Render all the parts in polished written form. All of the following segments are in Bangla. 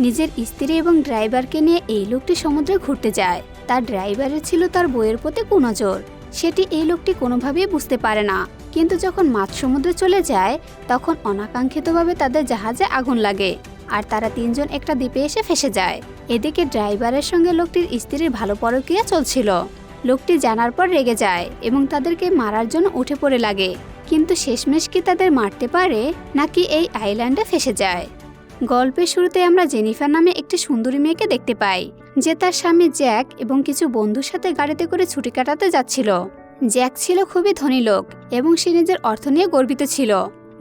নিজের স্ত্রী এবং ড্রাইভারকে নিয়ে এই লোকটি সমুদ্রে ঘুরতে যায়। তার ড্রাইভারের ছিল তার বইয়ের প্রতি কুনজর। সেটি এই লোকটি কোনোভাবেই বুঝতে পারে না। কিন্তু যখন মাঝ সমুদ্রে চলে যায় তখন অনাকাঙ্ক্ষিতভাবে তাদের জাহাজে আগুন লাগে আর তারা তিনজন একটা দ্বীপে এসে ফেসে যায়। এদিকে ড্রাইভারের সঙ্গে লোকটির স্ত্রীর ভালো পরকীয়া চলছিল। লোকটি জানার পর রেগে যায় এবং তাদেরকে মারার জন্য উঠে পড়ে লাগে। কিন্তু শেষমেশ কি তাদের মারতে পারে নাকি এই আইল্যান্ডে ফেসে যায়? গল্পের শুরুতে আমরা জেনিফার নামে একটি সুন্দরী মেয়েকে দেখতে পাই, যে তার স্বামী জ্যাক এবং কিছু বন্ধুর সাথে গাড়িতে করে ছুটি কাটাতে যাচ্ছিল। জ্যাক ছিল খুবই ধনী লোক এবং সে নিজের অর্থ নিয়ে গর্বিত ছিল।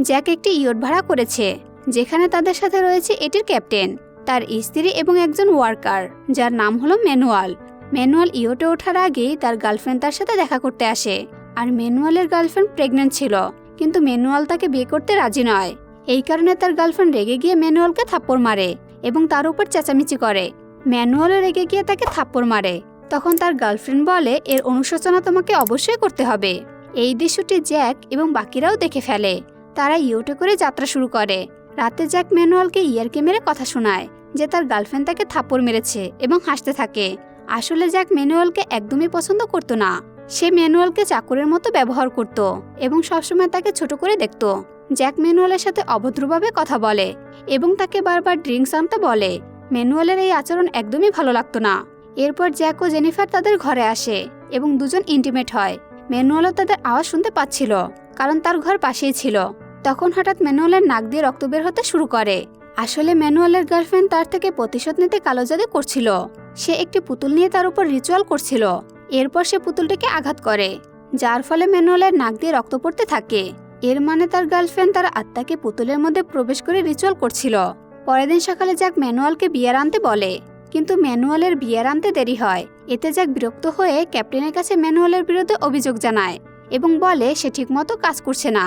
জ্যাক একটি ইয়ট ভাড়া করেছে, যেখানে তাদের সাথে রয়েছে এটির ক্যাপ্টেন, তার স্ত্রী এবং একজন ওয়ার্কার যার নাম হলো ম্যানুয়াল। ম্যানুয়াল ইয়টে ওঠার আগেই তার গার্লফ্রেন্ড তার সাথে দেখা করতে আসে, আর ম্যানুয়ালের গার্লফ্রেন্ড প্রেগন্যান্ট ছিল, কিন্তু ম্যানুয়াল তাকে বিয়ে করতে রাজি নয়। এই কারণে তার গার্লফ্রেন্ড রেগে গিয়ে ম্যানুয়ালকে থাপ্পড় মারে এবং তার উপর চেঁচামেচি করে। ম্যানুয়ালও রেগে গিয়ে তাকে থাপ্পড় মারে। তখন তার গার্লফ্রেন্ড বলে, এর অনুশোচনা তোমাকে অবশ্যই করতে হবে। এই দৃশ্যটি জ্যাক এবং বাকিরাও দেখে ফেলে। তারা ইয়টে করে যাত্রা শুরু করে। রাতে জ্যাক ম্যানুয়ালকে ইয়ারকি মেরে কথা শোনায় যে তার গার্লফ্রেন্ড তাকে থাপ্পড় মেরেছে এবং হাসতে থাকে। আসলে জ্যাক ম্যানুয়ালকে একদমই পছন্দ করতো না। সে ম্যানুয়ালকে চাকরের মতো ব্যবহার করত এবং সবসময় তাকে ছোট করে দেখত। জ্যাক ম্যানুয়ালের সাথে অভদ্রভাবে কথা বলে এবং তাকে বারবার ড্রিঙ্কস আনতে বলে। ম্যানুয়ালের এই আচরণ একদমই ভালো লাগতো না। এরপর জ্যাক ও জেনিফার তাদের ঘরে আসে এবং দুজন ইন্টিমেট হয়। ম্যানুয়ালও তাদের আওয়াজ শুনতে পাচ্ছিল, কারণ তার ঘর পাশেই ছিল। তখন হঠাৎ ম্যানুয়ালের নাক দিয়ে রক্ত বের হতে শুরু করে। আসলে ম্যানুয়ালের গার্লফ্রেন্ড তার থেকে প্রতিশোধ নিতে কালো জাদু করছিল। সে একটি পুতুল নিয়ে তার উপর রিচুয়াল করছিল। এরপর সে পুতুলটিকে আঘাত করে, যার ফলে ম্যানুয়ালের নাক দিয়ে রক্ত পড়তে থাকে। এর মানে তার গার্লফ্রেন্ড তার আত্মাকে পুতুলের মধ্যে প্রবেশ করে রিচুয়াল করছিল। পরের দিন সকালে জ্যাক ম্যানুয়ালকে বিয়ার আনতে বলে, কিন্তু ম্যানুয়ালের বিয়ার আনতে দেরি হয়। এতে জ্যাক বিরক্ত হয়ে ক্যাপ্টেনের কাছে ম্যানুয়ালের বিরুদ্ধে অভিযোগ জানায় এবং বলে সে ঠিকমতো কাজ করছে না।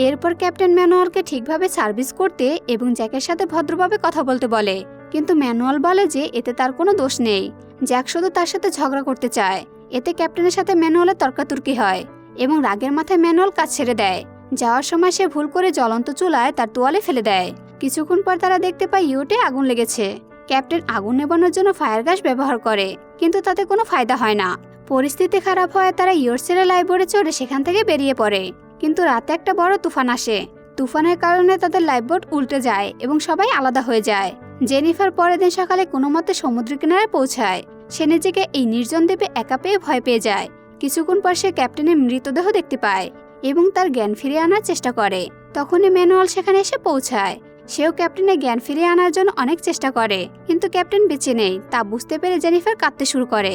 এরপর ক্যাপ্টেন ম্যানুয়ালকে ঠিকভাবে সার্ভিস করতে এবং জ্যাকের সাথে ভদ্রভাবে কথা বলতে বলে, কিন্তু ম্যানুয়াল বলে যে এতে তার কোনো দোষ নেই। জ্যাক শুধু তার সাথে ঝগড়া করতে চায়। এতে ক্যাপ্টেনের সাথে ম্যানুয়ালের তর্কাতর্কি হয় এবং রাগের মাথায় ম্যানুয়াল কাজ ছেড়ে দেয়। যাওয়ার সময় সে ভুল করে জ্বলন্ত চুলায় তার তোয়ালে ফেলে দেয়। কিছুক্ষণ পর তারা দেখতে পায় ইয়টে আগুন লেগেছে। ক্যাপ্টেন আগুন নেভানোর জন্য ফায়ার গ্যাস ব্যবহার করে, কিন্তু তাতে কোনো ফায়দা হয় না। পরিস্থিতি খারাপ হয়, তারা ইয়ট ছেড়ে লাইফবোটে চড়ে সেখান থেকে বেরিয়ে পড়ে। কিন্তু রাতে একটা বড় তুফান আসে। তুফানের কারণে তাদের লাইফবোট উল্টে যায় এবং সবাই আলাদা হয়ে যায়। জেনিফার পরের দিন সকালে কোনো মতে সমুদ্র কিনারে পৌঁছায়। সে নিজেকে এই নির্জন দ্বীপে একা পেয়ে ভয় পেয়ে যায়। কিছুক্ষণ পর সে ক্যাপ্টেনের মৃতদেহ দেখতে পায় এবং তার জ্ঞান ফিরিয়ে আনার চেষ্টা করে। তখনই ম্যানুয়াল সেখানে এসে পৌঁছায়। সেও ক্যাপ্টেনের জ্ঞান ফিরিয়ে আনার জন্য অনেক চেষ্টা করে, কিন্তু ক্যাপ্টেন বেঁচে নেই তা বুঝতে পেরে জেনিফার কাঁদতে শুরু করে।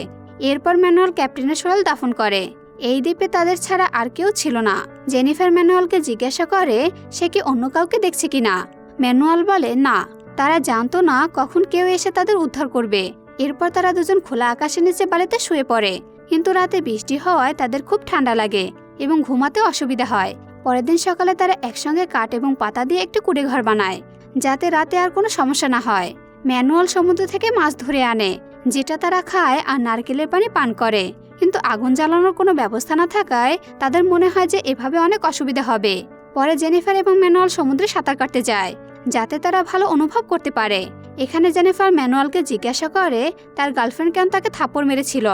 এরপর ম্যানুয়াল ক্যাপ্টেনের শরীর দাফন করে। এই দ্বীপে তাদের ছাড়া আর কেউ ছিল না। জেনিফার ম্যানুয়ালকে জিজ্ঞাসা করে সে কি অন্য কাউকে দেখছে কিনা। ম্যানুয়াল বলে না, তারা জানতো না কখন কেউ এসে তাদের উদ্ধার করবে। এরপর তারা দুজন খোলা আকাশের নিচে বালিতে শুয়ে পড়ে, কিন্তু রাতে বৃষ্টি হওয়ায় তাদের খুব ঠান্ডা লাগে এবং ঘুমাতে অসুবিধা হয়। পরের দিন সকালে তারা একসঙ্গে কাঠ এবং পাতা দিয়ে একটি কুড়ে ঘর বানায়, যাতে রাতে আর কোনো সমস্যা না হয়। ম্যানুয়াল সমুদ্র থেকে মাছ ধরে আনে, যেটা তারা খায় আর নারকেলের পানি পান করে। কিন্তু আগুন জ্বালানোর কোনো ব্যবস্থা না থাকায় তাদের মনে হয় যে এভাবে অনেক অসুবিধা হবে। পরে জেনিফার এবং ম্যানুয়াল সমুদ্রে সাঁতার কাটতে যায়, যাতে তারা ভালো অনুভব করতে পারে। এখানে জেনিফার ম্যানুয়ালকে জিজ্ঞাসা করে তার গার্লফ্রেন্ড কেন তাকে থাপ্পড় মেরেছিল।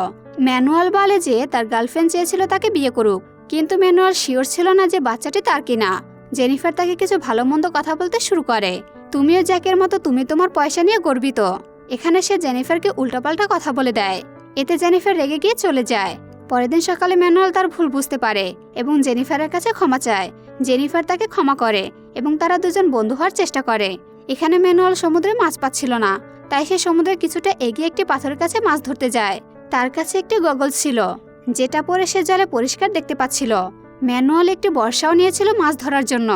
ম্যানুয়াল বলে যে তার গার্লফ্রেন্ড চেয়েছিল তাকে বিয়ে করুক, কিন্তু ম্যানুয়াল শিওর ছিল না যে বাচ্চাটি তার কিনা। জেনিফার তাকে কিছু ভালো মন্দ কথা বলতে শুরু করে। তুমিও জ্যাকের মতো তুমি তোমার পয়সা নিয়ে গর্বিত। এখানে সে জেনিফারকে উল্টাপাল্টা কথা বলে দেয়। এতে জেনিফার রেগে গিয়ে চলে যায়। পরের দিন সকালে ম্যানুয়াল তার ভুল বুঝতে পারে এবং জেনিফারের কাছে ক্ষমা চায়। জেনিফার তাকে ক্ষমা করে এবং তারা দুজন বন্ধু হওয়ার চেষ্টা করে। এখানে ম্যানুয়াল সমুদ্রে মাছ পাচ্ছিল না, তাই সে সমুদ্রের কিছুটা এগিয়ে একটি পাথরের কাছে মাছ ধরতে যায়। তার কাছে একটি গগল ছিল, যেটা পরে সে জলে পরিষ্কার দেখতে পাচ্ছিল। ম্যানুয়াল একটি বর্ষাও নিয়েছিল মাছ ধরার জন্য।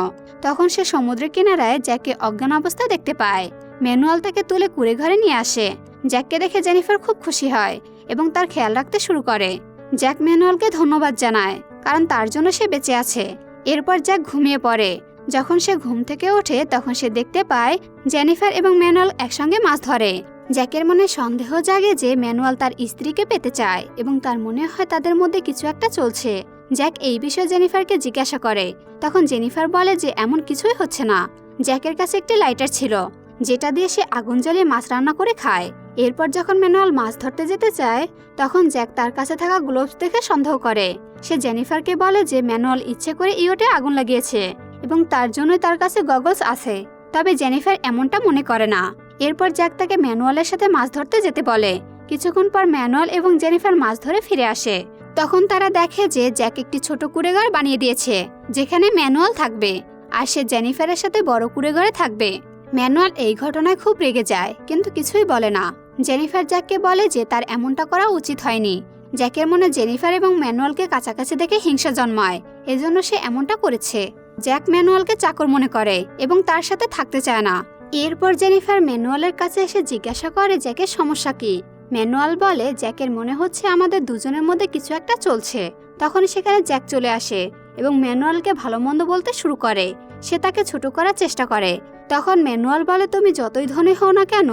তখন সে সমুদ্রের কিনারায় জ্যাককে অজ্ঞান অবস্থায় দেখতে পায়। ম্যানুয়াল তাকে তুলে কুড়ে ঘরে নিয়ে আসে। জ্যাককে দেখে জেনিফার খুব খুশি হয় এবং তার খেয়াল রাখতে শুরু করে। জ্যাক ম্যানুয়ালকে ধন্যবাদ জানায়, কারণ তার জন্য সে বেঁচে আছে। এরপর জ্যাক ঘুমিয়ে পড়ে। যখন সে ঘুম থেকে ওঠে তখন সে দেখতে পায় জেনিফার এবং ম্যানুয়াল একসঙ্গে মাছ ধরে। জ্যাকের মনে সন্দেহ জাগে যে ম্যানুয়াল তার স্ত্রীকে পেতে চায় এবং তার মনে হয় তাদের মধ্যে কিছু একটা চলছে। জ্যাক এই বিষয়ে জেনিফারকে জিজ্ঞাসা করে। তখন জেনিফার বলে যে এমন কিছুই হচ্ছে না। জ্যাকের কাছে একটি লাইটার ছিল, যেটা দিয়ে সে আগুন জ্বালিয়ে মাছ রান্না করে খায়। এরপর যখন ম্যানুয়াল মাছ ধরতে যেতে চায় তখন জ্যাক তার কাছে থাকা গ্লোভস দেখে সন্দেহ করে। সে জেনিফারকে বলে যে ম্যানুয়াল ইচ্ছে করে ইয়োটে আগুন লাগিয়েছে এবং তার জন্যই তার কাছে গগলস আছে। তবে জেনিফার এমনটা মনে করে না। এরপর জ্যাক তাকে ম্যানুয়ালের সাথে মাছ ধরতে যেতে বলে। কিছুক্ষণ পর ম্যানুয়াল এবং জেনিফার মাছ ধরে ফিরে আসে। তখন তারা দেখে যে জ্যাক একটি ছোট কুঁড়েঘর বানিয়ে দিয়েছে যেখানে ম্যানুয়াল থাকবে, আর সে জেনিফারের সাথে বড় কুঁড়েঘরে থাকবে। ম্যানুয়াল এই ঘটনায় খুব রেগে যায় কিন্তু কিছুই বলে না। জেনিফার জ্যাককে বলে যে তার এমনটা করা উচিত হয়নি। জ্যাকের মনে জেনিফার এবং ম্যানুয়ালকে কাছাকাছি দেখে হিংসা জন্মায়, এজন্য সে এমনটা করেছে। জ্যাক ম্যানুয়ালকে চাকর মনে করে এবং তার সাথে থাকতে চায় না। এরপর জেনিফার ম্যানুয়ালের কাছে এসে জিজ্ঞাসা করে জ্যাকের সমস্যা কি। ম্যানুয়াল বলে জ্যাকের মনে হচ্ছে আমাদের দুজনের মধ্যে কিছু একটা চলছে। তখন সেখানে জ্যাক চলে আসে এবং ম্যানুয়ালকে ভালো মন্দ বলতে শুরু করে। সে তাকে ছোট করার চেষ্টা করে। তখন ম্যানুয়াল বলে তুমি যতই ধনী হও না কেন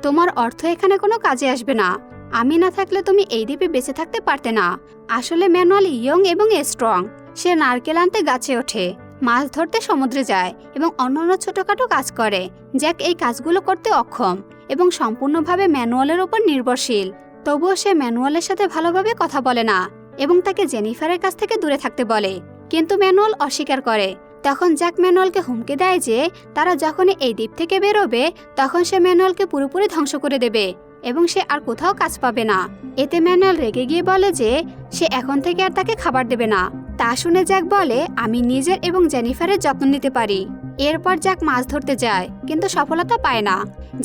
তোমার অর্থ এখানে কোনো কাজে আসবে না। আমি না থাকলে তুমি এই দ্বীপে বেঁচে থাকতে পারতে না। আসলে ম্যানুয়াল ইয়ং এবং স্ট্রং। সে নারকেল আনতে গাছে ওঠে, মাছ ধরতে সমুদ্রে যায় এবং অন্যান্য ছোটখাটো কাজ করে। জ্যাক এই কাজগুলো করতে অক্ষম এবং সম্পূর্ণভাবে ম্যানুয়ালের ওপর নির্ভরশীল। তবুও সে ম্যানুয়ালের সাথে ভালোভাবে কথা বলে না এবং তাকে জেনিফারের কাছ থেকে দূরে থাকতে বলে, কিন্তু ম্যানুয়াল অস্বীকার করে। তখন জ্যাক ম্যানুয়ালকে হুমকি দেয় যে তারা যখনই এই দ্বীপ থেকে বেরোবে তখন সে ম্যানুয়ালকে পুরোপুরি ধ্বংস করে দেবে এবং সে আর কোথাও কাজ পাবে না। এতে ম্যানুয়াল রেগে গিয়ে বলে যে সে এখন থেকে আর তাকে খাবার দেবে না। তা শুনে জ্যাক বলে আমি নিজের এবং জেনিফারের যত্ন নিতে পারি। এরপর জ্যাক মাছ ধরতে যায় কিন্তু সফলতা পায় না।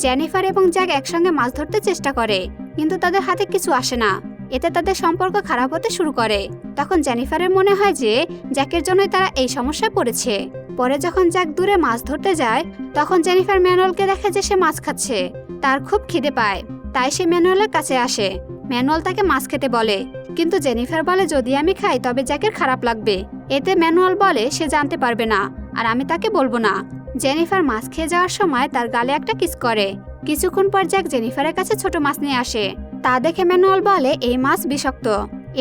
জেনিফার এবং জ্যাক একসঙ্গে মাছ ধরতে চেষ্টা করে কিন্তু তাদের হাতে কিছু আসে না। এতে তাদের সম্পর্ক খারাপ হতে শুরু করে। তখন জেনিফারের মনে হয় যে জ্যাকের জন্যই তারা এই সমস্যায় পড়েছে। পরে যখন জ্যাক দূরে মাছ ধরতে যায় তখন জেনিফার ম্যানুয়ালকে দেখে যে সে মাছ খাচ্ছে। তার খুব খিদে পায়, তাই সে ম্যানুয়ালের কাছে আসে। ম্যানুয়াল তাকে মাছ খেতে বলে কিন্তু জেনিফার বলে যদি আমি খাই তবে জ্যাকের খারাপ লাগবে। এতে ম্যানুয়াল বলে সে জানতে পারবে না আর আমি তাকে বলবো না। জেনিফার মাছ খেয়ে যাওয়ার সময় তার গালে একটা কিস করে। কিছুক্ষণ পর জ্যাক জেনিফারের কাছে ছোট মাছ নিয়ে আসে। তা দেখে ম্যানুয়াল বলে এই মাছ বিষাক্ত।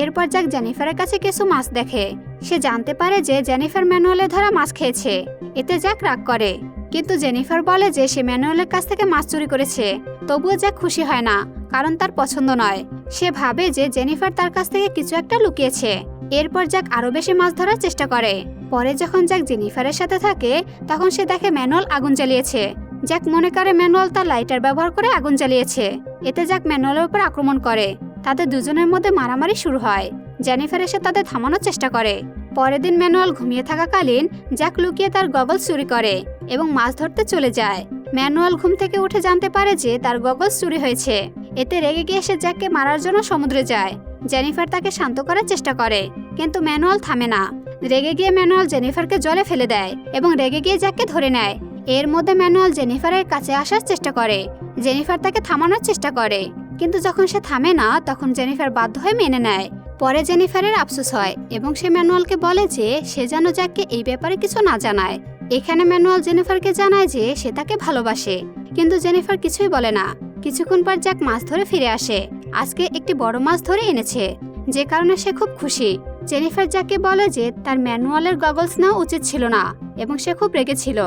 এরপর জ্যাক জেনিফারের কাছে কিছু মাছ দেখে। সে জানতে পারে যে জেনিফার ম্যানুয়ালের ধরা মাছ খেয়েছে। এতে জ্যাক রাগ করে কিন্তু জেনিফার বলে যে সে ম্যানুয়ালের কাছ থেকে মাছ চুরি করেছে। তবুও জ্যাক খুশি হয় না কারণ তার পছন্দ নয়। সে ভাবে যে জেনিফার তার কাছ থেকে কিছু একটা লুকিয়েছে। এরপর জ্যাক আরো বেশি মাছ ধরার চেষ্টা করে। পরে যখন জ্যাক জেনিফারের সাথে থাকে তখন সে দেখে ম্যানুয়াল আগুন জ্বালিয়েছে। জ্যাক মনে করে ম্যানুয়াল তার লাইটার ব্যবহার করে আগুন জ্বালিয়েছে। এতে জ্যাক ম্যানুয়ালের উপর আক্রমণ করে। তাদের দুজনের মধ্যে মারামারি শুরু হয়। জেনিফার এসে তাদের থামানোর চেষ্টা করে। পরের দিন ম্যানুয়াল ঘুমিয়ে থাকাকালীন জ্যাক লুকিয়ে তার গগলস চুরি করে এবং মাছ ধরতে চলে যায়। ম্যানুয়াল ঘুম থেকে উঠে জানতে পারে যে তার গগলস চুরি হয়েছে। এতে রেগে গিয়ে সে জ্যাককে মারার জন্য সমুদ্রে যায়। জেনিফার তাকে শান্ত করার চেষ্টা করে কিন্তু ম্যানুয়াল থামে না। রেগে গিয়ে ম্যানুয়াল জেনিফারকে জলে ফেলে দেয় এবং রেগে গিয়ে জ্যাককে ধরে নেয়। এর মধ্যে ম্যানুয়াল জেনিফারের কাছে আসার চেষ্টা করে। জেনিফার তাকে থামানোর চেষ্টা করে কিন্তু যখন সে থামে না তখন জেনিফার বাধ্য হয়ে মেনে নেয়। পরে জেনিফারের আফসোস হয় এবং সে ম্যানুয়ালকে বলে যে সে যেন জ্যাককে এই ব্যাপারে কিছু না জানায়। এখানে ম্যানুয়াল জেনিফারকে জানায় যে সে তাকে ভালোবাসে কিন্তু জেনিফার কিছুই বলে না। কিছুক্ষণ পর জ্যাক মাছ ধরে ফিরে আসে। আজকে একটি বড় মাছ ধরে এনেছে, যে কারণে সে খুব খুশি। জেনিফার জ্যাককে বলে যে তার ম্যানুয়ালের গগলস নেওয়া উচিত ছিল না এবং সে খুব রেগেছিল।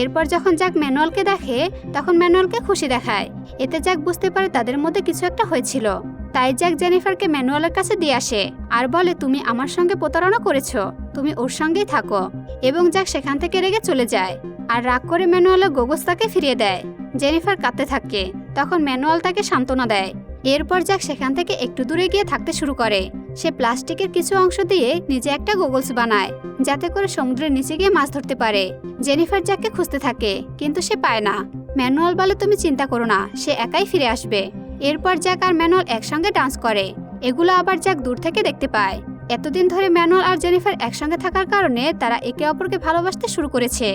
এরপর যখন জ্যাক ম্যানুয়ালকে দেখে তখন ম্যানুয়ালকে খুশি দেখায়। এতে জ্যাক বুঝতে পারে তাদের মধ্যে কিছু একটা হয়েছিল। তাই জ্যাক জেনিফারকে ম্যানুয়ালের কাছে দিয়ে আসে আর বলে তুমি আমার সঙ্গে প্রতারণা করেছো, তুমি ওর সঙ্গেই থাকো। এবং জ্যাক সেখান থেকে রেগে চলে যায় আর রাগ করে ম্যানুয়ালের গগলস তাকে ফিরিয়ে দেয়। জেনিফার কাঁদতে থাকে। তখন ম্যানুয়াল তাকে সান্ত্বনা দেয়। এরপর জ্যাক সেখান থেকে একটু দূরে গিয়ে থাকতে শুরু করে। সে প্লাস্টিকের কিছু অংশ দিয়ে নিজে একটা গগলস বানায় যাতে করে সমুদ্রের নিচে গিয়ে মাছ ধরতে পারে। জেনিফার জ্যাককে খুঁজতে থাকে কিন্তু সে পায় না। ম্যানুয়াল বলে তুমি চিন্তা করো না, সে একাই ফিরে আসবে। এরপর জ্যাক আর ম্যানুয়াল একসঙ্গে ডান্স করে। এগুলো আবার জ্যাক দূর থেকে দেখতে পায়। এতদিন ধরে ম্যানুয়াল আর জেনিফার একসঙ্গে থাকার কারণে তারা একে অপরকে ভালোবাসতে শুরু করেছে।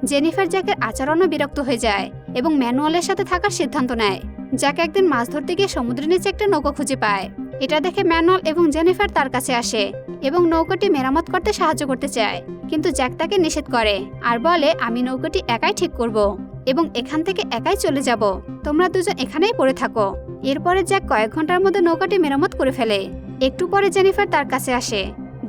জেনিফার জ্যাকের আচরণও বিরক্ত হয়ে যায় এবং ম্যানুয়ালের সাথে থাকার সিদ্ধান্ত নেয়। জ্যাক একদিন মাছ ধরতে গিয়ে সমুদ্রের নিচে একটা নৌকা খুঁজে পায়। এটা দেখে ম্যানুয়াল এবং জেনিফার তার কাছে আসে এবং নৌকাটি মেরামত করতে সাহায্য করতে চায়, কিন্তু জ্যাক তাকে নিষেধ করে আর বলে আমি নৌকাটি একাই ঠিক করব এবং এখান থেকে একাই চলে যাব, তোমরা দুজন এখানেই পড়ে থাকো। এরপরে জ্যাক কয়েক ঘন্টার মধ্যে নৌকাটি মেরামত করে ফেলে। একটু পরে জেনিফার তার কাছে আসে।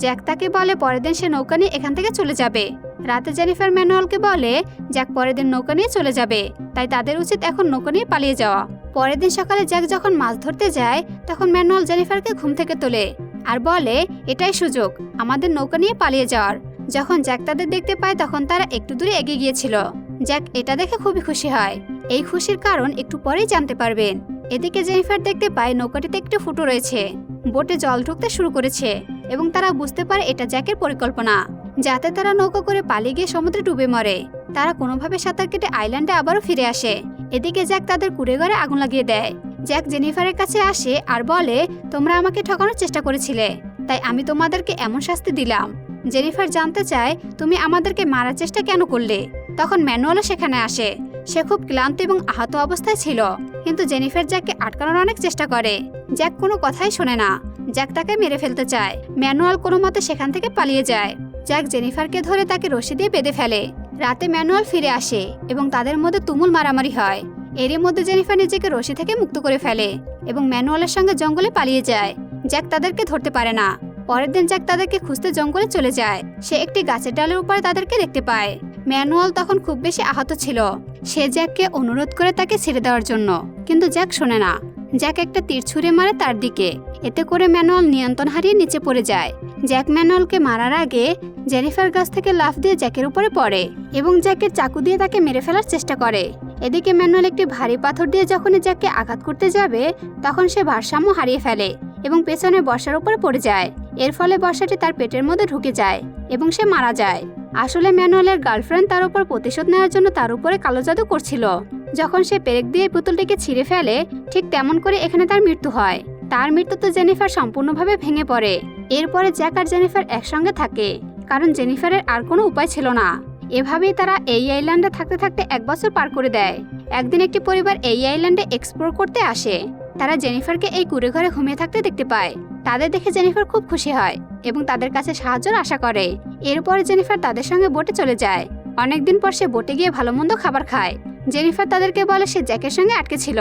জ্যাক তাকে বলে পরের দিন সে নৌকা নিয়ে এখান থেকে চলে যাবে রাতে জেনিফার ম্যানুয়ালকে বলে জ্যাক পরের দিন নৌকা নিয়ে চলে যাবে, তাই তাদের উচিত এখন নৌকা নিয়ে পালিয়ে যাওয়া। পরের দিন সকালে জ্যাক যখন মাছ ধরতে যায় তখন ম্যানুয়াল জেনিফারকে ঘুম থেকে তোলে আর বলে এটাই সুযোগ আমাদের নৌকা নিয়ে পালিয়ে যাওয়ার। যখন জ্যাক তাদের দেখতে পায় তখন তারা একটু দূরে এগিয়ে গিয়েছিল। জ্যাক এটা দেখে খুবই খুশি হয়। এই খুশির কারণ একটু পরেই জানতে পারবেন। এদিকে জেনিফার দেখতে পায় নৌকাটিতে একটু ফুটো রয়েছে, বোটে জল ঢুকতে শুরু করেছে এবং তারা বুঝতে পারে এটা জ্যাকের পরিকল্পনা, যাতে তারা নৌকা করে পালিয়ে গিয়ে সমুদ্রে ডুবে মরে। তারা কোনোভাবে সাঁতার কেটে আইল্যান্ডে আবারও ফিরে আসে। এদিকে জ্যাক তাদের কুড়ে ঘরে আগুন লাগিয়ে দেয়। জ্যাক জেনিফারের কাছে আসে আর বলে তোমরা আমাকে ঠকানোর চেষ্টা করেছিলে, তাই আমি তোমাদেরকে এমন শাস্তি দিলাম। জেনিফার জানতে চায় তুমি আমাদেরকে মারার চেষ্টা কেন করলে। তখন ম্যানুয়ালও সেখানে আসে। সে খুব ক্লান্ত এবং আহত অবস্থায় ছিল, কিন্তু জেনিফার জ্যাককে আটকানোর অনেক চেষ্টা করে। জ্যাক কোনো কথাই শোনে না। জ্যাক তাকে মেরে ফেলতে চায়। ম্যানুয়াল কোনো মতে সেখান থেকে পালিয়ে যায়। জ্যাক জেনিফারকে ধরে তাকে রশি দিয়ে বেঁধে ফেলে। রাতে ম্যানুয়াল ফিরে আসে এবং তাদের মধ্যে তুমুল মারামারি হয়। এরই মধ্যে জেনিফার নিজেকে রশি থেকে মুক্ত করে ফেলে এবং ম্যানুয়ালের সঙ্গে জঙ্গলে পালিয়ে যায়। জ্যাক তাদেরকে ধরতে পারে না। পরের দিন জ্যাক তাদেরকে খুঁজতে জঙ্গলে চলে যায়। সে একটি গাছের ডালের উপরে তাদেরকে দেখতে পায়। ম্যানুয়াল তখন খুব বেশি আহত ছিল। সে জ্যাককে অনুরোধ করে তাকে ছেড়ে দেওয়ার জন্য, কিন্তু জ্যাক শোনে না। জ্যাক একটা তীর ছুঁড়ে মারে তার দিকে। এতে করে ম্যানুয়াল নিয়ন্ত্রণ হারিয়ে নিচে পড়ে যায়। জ্যাক ম্যানুয়ালকে মারার আগে জেনিফার গাছ থেকে লাফ দিয়ে জ্যাকের উপরে পড়ে এবং জ্যাকের চাকু দিয়ে তাকে মেরে ফেলার চেষ্টা করে। এদিকে ম্যানুয়াল একটি ভারী পাথর দিয়ে যখনই জ্যাককে আঘাত করতে যাবে তখন সে ভারসাম্য হারিয়ে ফেলে এবং পেছনে বর্ষার উপরে পড়ে যায়। এর ফলে বর্ষাটি তার পেটের মধ্যে ঢুকে যায় এবং সে মারা যায়। আসলে ম্যানুয়ালের গার্লফ্রেন্ড তার উপর প্রতিশোধ নেওয়ার জন্য তার উপরে কালো জাদু করছিল। যখন সে পেরেক দিয়ে পুতুলটিকে ছিঁড়ে ফেলে ঠিক তেমন করে এখানে তার মৃত্যু হয়। তার মৃত্যুতে জেনিফার সম্পূর্ণভাবে ভেঙে পড়ে। এরপরে জ্যাক আর জেনিফার একসঙ্গে থাকে, কারণ জেনিফারের আর কোনো উপায় ছিল না। এভাবেই তারা এই আইল্যান্ডে থাকতে থাকতে 1 বছর পার করে দেয়। একদিন একটি পরিবার এই আইল্যান্ডে এক্সপ্লোর করতে আসে। তারা জেনিফারকে এই কুঁড়ে ঘরে ঘুমিয়ে থাকতে দেখতে পায়। তাদের দেখে জেনিফার খুব খুশি হয় এবং তাদের কাছে সাহায্যের আশা করে। এরপরে জেনিফার তাদের সঙ্গে বোটে চলে যায়। অনেকদিন পর সে বোটে গিয়ে ভালো মন্দ খাবার খায়। জেনিফার তাদেরকে বলে সে জ্যাকের সঙ্গে আটকে ছিল।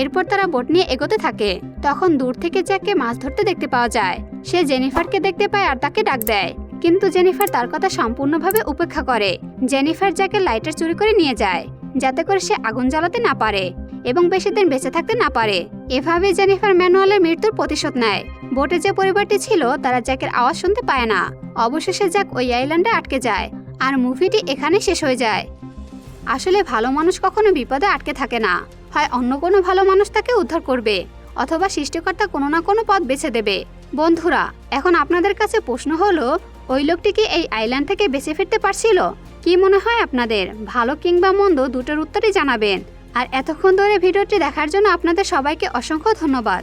এরপর তারা বোট নিয়ে এগোতে থাকে। তখন দূর থেকে জ্যাককে মাছ ধরতে দেখতে পাওয়া যায়। সে জেনিফারকে দেখতে পায় আর তাকে ডাক দেয়, কিন্তু জেনিফার তার কথা সম্পূর্ণভাবে উপেক্ষা করে। জেনিফার জ্যাকের লাইটার চুরি করে নিয়ে যায়, যাতে করে সে আগুন জ্বালাতে না পারে এবং বেশি দিন বেঁচে থাকতে না পারে। এভাবে জেনিফার ম্যানুয়ালের মৃত্যুর প্রতিশোধ নেয়। বোটে যে পরিবারটি ছিল তারা জ্যাকের আওয়াজ শুনতে পায় না। অবশেষে জ্যাক ওই আইল্যান্ডে আটকে যায় আর মুভিটি এখানে শেষ হয়ে যায়। আসলে ভালো মানুষ কখনো বিপদে আটকে থাকে না। হয় অন্য কোনো ভালো মানুষ তাকে উদ্ধার করবে, অথবা সৃষ্টিকর্তা কোনো না কোনো পথ বেছে দেবে। বন্ধুরা, এখন আপনাদের কাছে প্রশ্ন হলো, ওই লোকটি কি এই আইল্যান্ড থেকে বেঁচে ফিরতে পারছিল? কি মনে হয় আপনাদের? ভালো কিংবা মন্দ দুটোর উত্তরই জানাবেন। আর এতক্ষণ ধরে ভিডিওটি দেখার জন্য আপনাদের সবাইকে অসংখ্য ধন্যবাদ।